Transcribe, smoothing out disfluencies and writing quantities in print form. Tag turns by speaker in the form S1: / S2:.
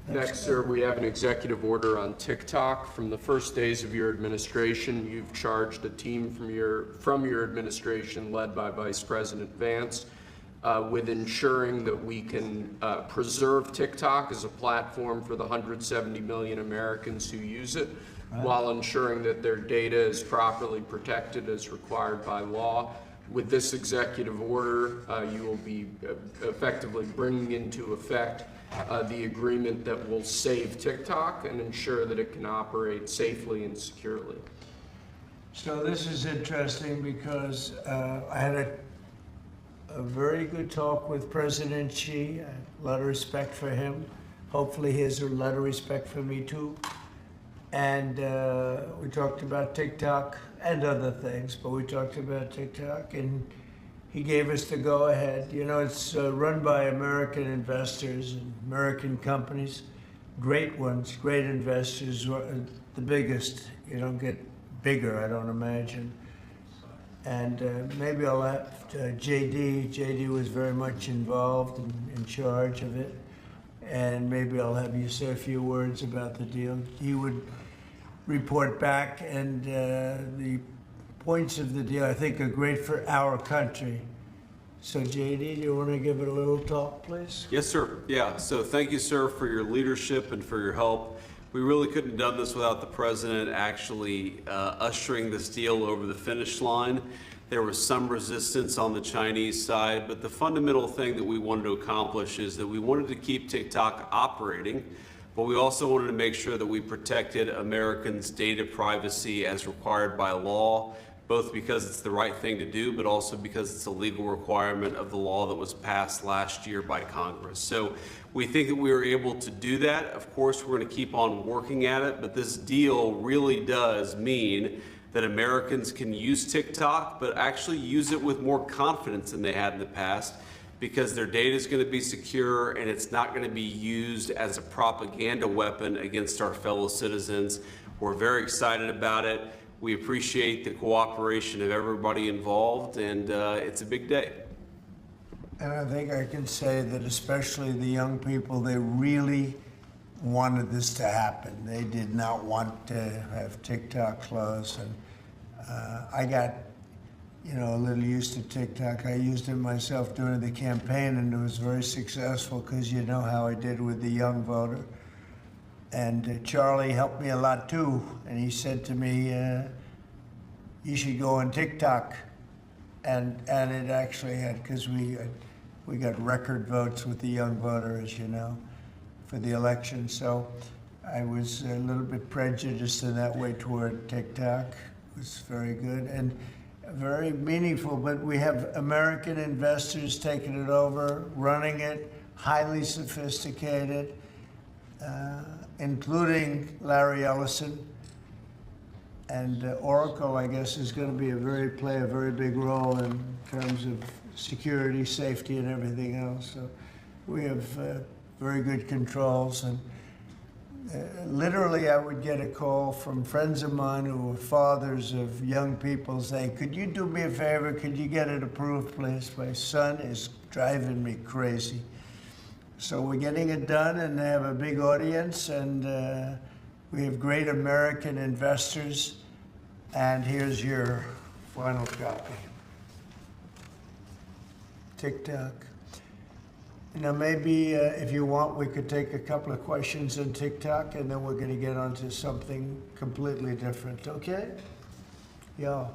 S1: Next, sir, we have an executive order on TikTok. From the first days of your administration, you've charged a team from your administration, led by Vice President Vance, with ensuring that we can preserve TikTok as a platform for the 170 million Americans who use it, while ensuring that their data is properly protected as required by law. With this executive order, you will be effectively bringing into effect the agreement that will save TikTok and ensure that it can operate safely and securely.
S2: So this is interesting because I had a very good talk with President Xi. A lot of respect for him. Hopefully he has a lot of respect for me too. And we talked about TikTok and other things, but we talked about TikTok, and he gave us the go-ahead. You know, it's run by American investors and American companies, great ones, great investors, the biggest. You don't get bigger, I don't imagine. And maybe I'll have JD. JD was very much involved and in charge of it. And maybe I'll have you say a few words about the deal. He would report back, and the points of the deal, I think, are great for our country. So, JD, do you want to give it a little talk, please?
S3: Yes, sir. Yeah, so thank you, sir, for your leadership and for your help. We really couldn't have done this without the president actually ushering this deal over the finish line. There was some resistance on the Chinese side, but the fundamental thing that we wanted to accomplish is that we wanted to keep TikTok operating, but we also wanted to make sure that we protected Americans' data privacy as required by law, both because it's the right thing to do, but also because it's a legal requirement of the law that was passed last year by Congress. So we think that we were able to do that. Of course, we're going to keep on working at it, but this deal really does mean that Americans can use TikTok, but actually use it with more confidence than they had in the past, because their data is going to be secure and it's not going to be used as a propaganda weapon against our fellow citizens. We're very excited about it. We appreciate the cooperation of everybody involved, and it's a big day.
S2: And I think I can say that especially the young people, they really wanted this to happen. They did not want to have TikTok close. And I got, you know, a little used to TikTok. I used it myself during the campaign, and it was very successful because you know how I did with the young voter. And Charlie helped me a lot too. And he said to me, you should go on TikTok. And it actually had, because we got record votes with the young voter, as you know, for the election. So I was a little bit prejudiced in that way toward TikTok. It was very good and very meaningful, but we have American investors taking it over, running it, highly sophisticated, including Larry Ellison. And Oracle, I guess, is going to play a very big role in terms of security, safety, and everything else. So we have very good controls. And literally, I would get a call from friends of mine who were fathers of young people saying, could you do me a favor? Could you get it approved, please? My son is driving me crazy. So we're getting it done, and they have a big audience, and we have great American investors. And here's your final copy. TikTok. Now, maybe if you want, we could take a couple of questions on TikTok, and then we're going to get onto something completely different, okay? Yeah.